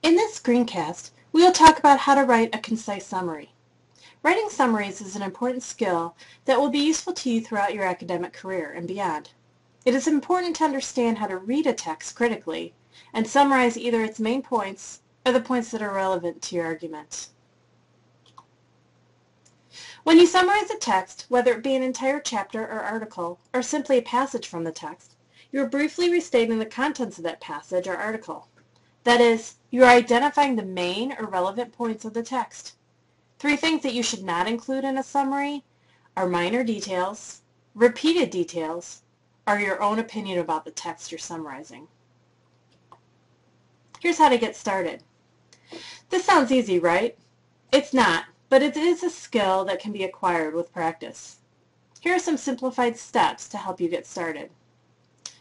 In this screencast, we will talk about how to write a concise summary. Writing summaries is an important skill that will be useful to you throughout your academic career and beyond. It is important to understand how to read a text critically and summarize either its main points or the points that are relevant to your argument. When you summarize a text, whether it be an entire chapter or article, or simply a passage from the text, you are briefly restating the contents of that passage or article. That is, you are identifying the main or relevant points of the text. 3 things that you should not include in a summary are minor details, repeated details, or your own opinion about the text you're summarizing. Here's how to get started. This sounds easy, right? It's not, but it is a skill that can be acquired with practice. Here are some simplified steps to help you get started.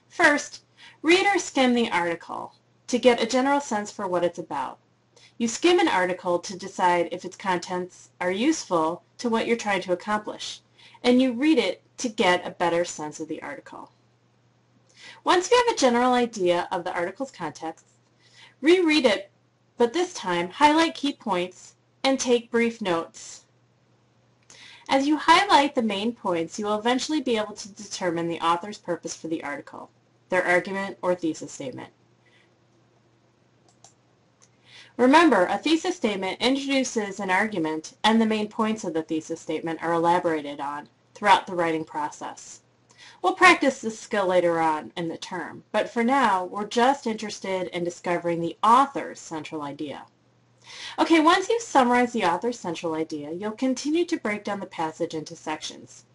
First, read or skim the article to get a general sense for what it's about. You skim an article to decide if its contents are useful to what you're trying to accomplish, and you read it to get a better sense of the article. Once you have a general idea of the article's context, reread it, but this time highlight key points and take brief notes. As you highlight the main points, you will eventually be able to determine the author's purpose for the article, their argument or thesis statement. Remember, a thesis statement introduces an argument, and the main points of the thesis statement are elaborated on throughout the writing process. We'll practice this skill later on in the term, but for now, we're just interested in discovering the author's central idea. Okay, once you've summarized the author's central idea, you'll continue to break down the passage into sections,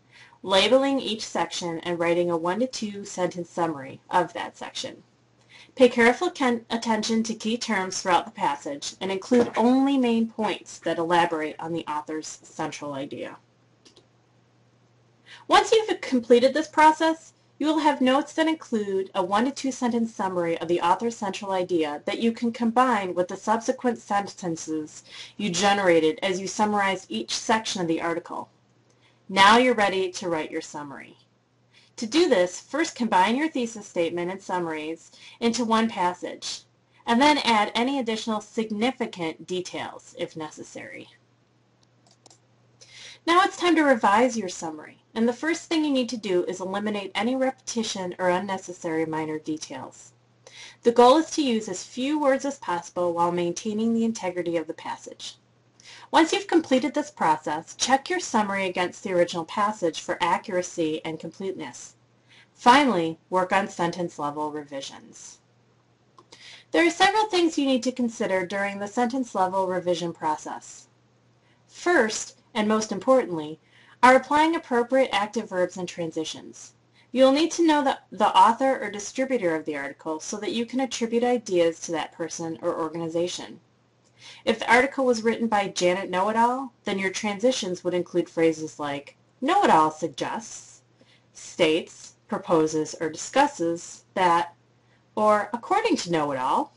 labeling each section and writing a 1 to 2 sentence summary of that section. Pay careful attention to key terms throughout the passage and include only main points that elaborate on the author's central idea. Once you've completed this process, you will have notes that include a 1 to 2 sentence summary of the author's central idea that you can combine with the subsequent sentences you generated as you summarized each section of the article. Now you're ready to write your summary. To do this, first combine your thesis statement and summaries into one passage, and then add any additional significant details if necessary. Now it's time to revise your summary, and the first thing you need to do is eliminate any repetition or unnecessary minor details. The goal is to use as few words as possible while maintaining the integrity of the passage. Once you've completed this process, check your summary against the original passage for accuracy and completeness. Finally, work on sentence-level revisions. There are several things you need to consider during the sentence-level revision process. First, and most importantly, are applying appropriate active verbs and transitions. You'll need to know the author or distributor of the article so that you can attribute ideas to that person or organization. If the article was written by Janet Know-It-All, then your transitions would include phrases like Know-It-All suggests, states, proposes, or discusses that, or according to Know-It-All.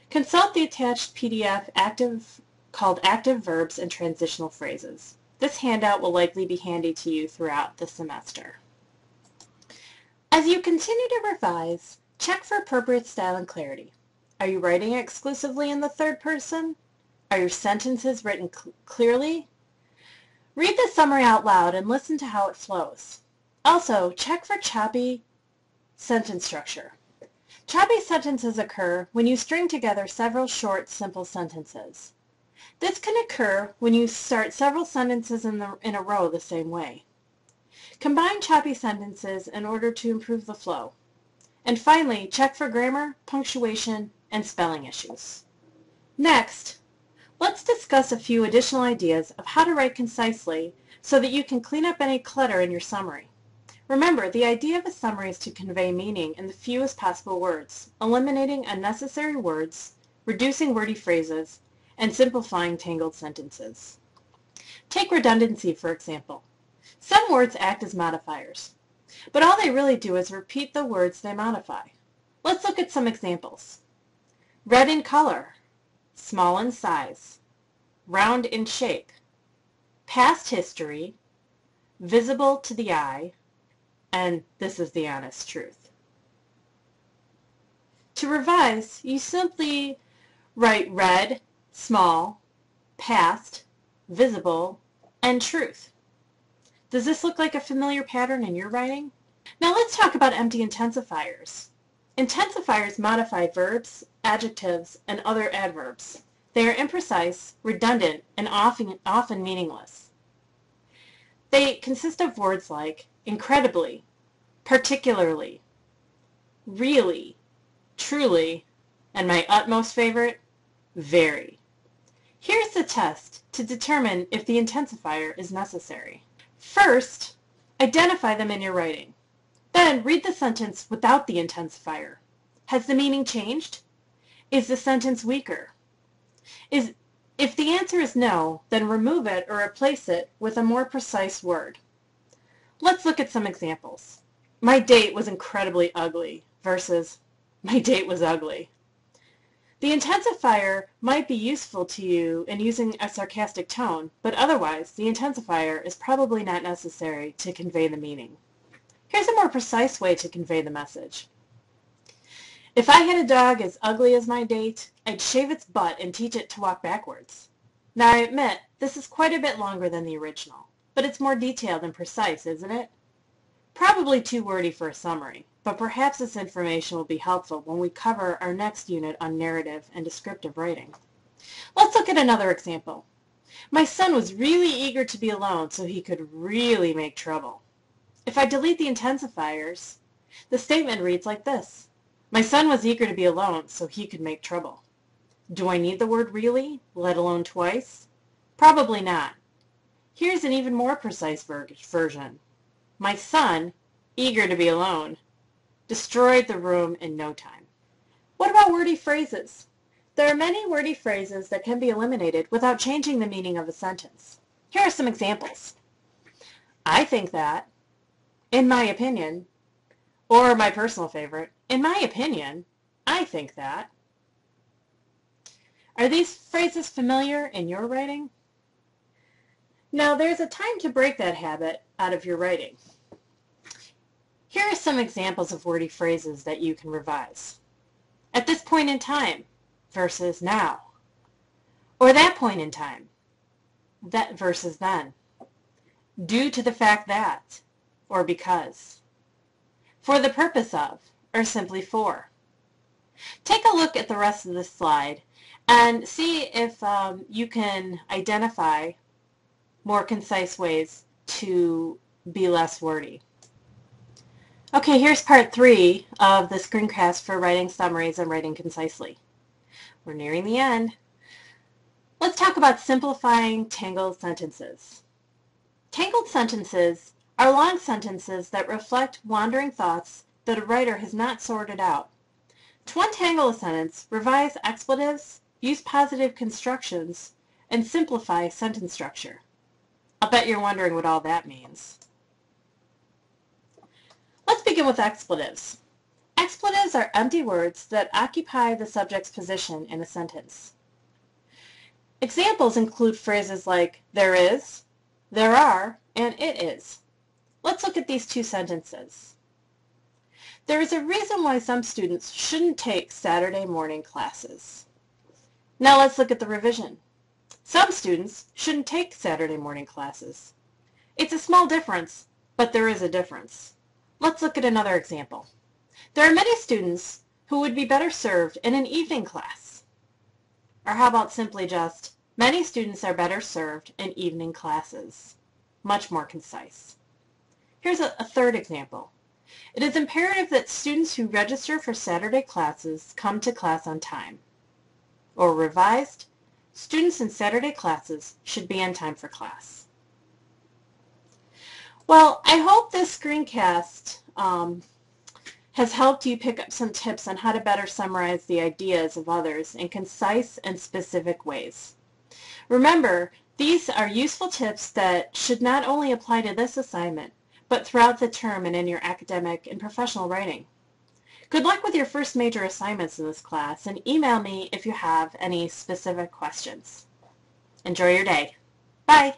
Consult the attached PDF called Active Verbs and Transitional Phrases. This handout will likely be handy to you throughout the semester. As you continue to revise, check for appropriate style and clarity. Are you writing exclusively in the third person? Are your sentences written clearly? Read the summary out loud and listen to how it flows. Also, check for choppy sentence structure. Choppy sentences occur when you string together several short, simple sentences. This can occur when you start several sentences in a row the same way. Combine choppy sentences in order to improve the flow. And finally, check for grammar, punctuation, and spelling issues. Next, let's discuss a few additional ideas of how to write concisely so that you can clean up any clutter in your summary. Remember, the idea of a summary is to convey meaning in the fewest possible words, eliminating unnecessary words, reducing wordy phrases, and simplifying tangled sentences. Take redundancy, for example. Some words act as modifiers, but all they really do is repeat the words they modify. Let's look at some examples. Red in color, small in size, round in shape, past history, visible to the eye, and this is the honest truth. To revise, you simply Write red, small, past, visible, and truth. Does this look like a familiar pattern in your writing? Now let's talk about empty intensifiers. Intensifiers modify verbs, adjectives, and other adverbs. They are imprecise, redundant, and often meaningless. They consist of words like incredibly, particularly, really, truly, and my utmost favorite, very. Here's the test to determine if the intensifier is necessary. First, identify them in your writing. Then read the sentence without the intensifier. Has the meaning changed? Is the sentence weaker? If the answer is no, then remove it or replace it with a more precise word. Let's look at some examples. My date was incredibly ugly versus my date was ugly. The intensifier might be useful to you in using a sarcastic tone, but otherwise the intensifier is probably not necessary to convey the meaning. Here's a more precise way to convey the message. If I had a dog as ugly as my date, I'd shave its butt and teach it to walk backwards. Now I admit, this is quite a bit longer than the original, but it's more detailed and precise, isn't it? Probably too wordy for a summary, but perhaps this information will be helpful when we cover our next unit on narrative and descriptive writing. Let's look at another example. My son was really eager to be alone so he could really make trouble. If I delete the intensifiers, the statement reads like this. My son was eager to be alone so he could make trouble. Do I need the word really, let alone twice? Probably not. Here's an even more precise version. My son, eager to be alone, destroyed the room in no time. What about wordy phrases? There are many wordy phrases that can be eliminated without changing the meaning of a sentence. Here are some examples. I think that, in my opinion, or my personal favorite, in my opinion, I think that. Are these phrases familiar in your writing? Now there's a time to break that habit out of your writing. Here are some examples of wordy phrases that you can revise. At this point in time versus now. Or that point in time, that versus then. Due to the fact that, or because. For the purpose of, or simply for. Take a look at the rest of this slide and see if you can identify more concise ways to be less wordy. Okay, here's part 3 of the screencast for writing summaries and writing concisely. We're nearing the end. Let's talk about simplifying tangled sentences. Tangled sentences are long sentences that reflect wandering thoughts that a writer has not sorted out. To untangle a sentence, revise expletives, use positive constructions, and simplify sentence structure. I'll bet you're wondering what all that means. Let's begin with expletives. Expletives are empty words that occupy the subject's position in a sentence. Examples include phrases like there is, there are, and it is. Let's look at these two sentences. There is a reason why some students shouldn't take Saturday morning classes. Now let's look at the revision. Some students shouldn't take Saturday morning classes. It's a small difference, but there is a difference. Let's look at another example. There are many students who would be better served in an evening class. Or how about simply just, many students are better served in evening classes. Much more concise. Here's a third example. It is imperative that students who register for Saturday classes come to class on time. Or revised, students in Saturday classes should be on time for class. Well, I hope this screencast has helped you pick up some tips on how to better summarize the ideas of others in concise and specific ways. Remember, these are useful tips that should not only apply to this assignment, but throughout the term and in your academic and professional writing. Good luck with your first major assignments in this class, and email me if you have any specific questions. Enjoy your day. Bye.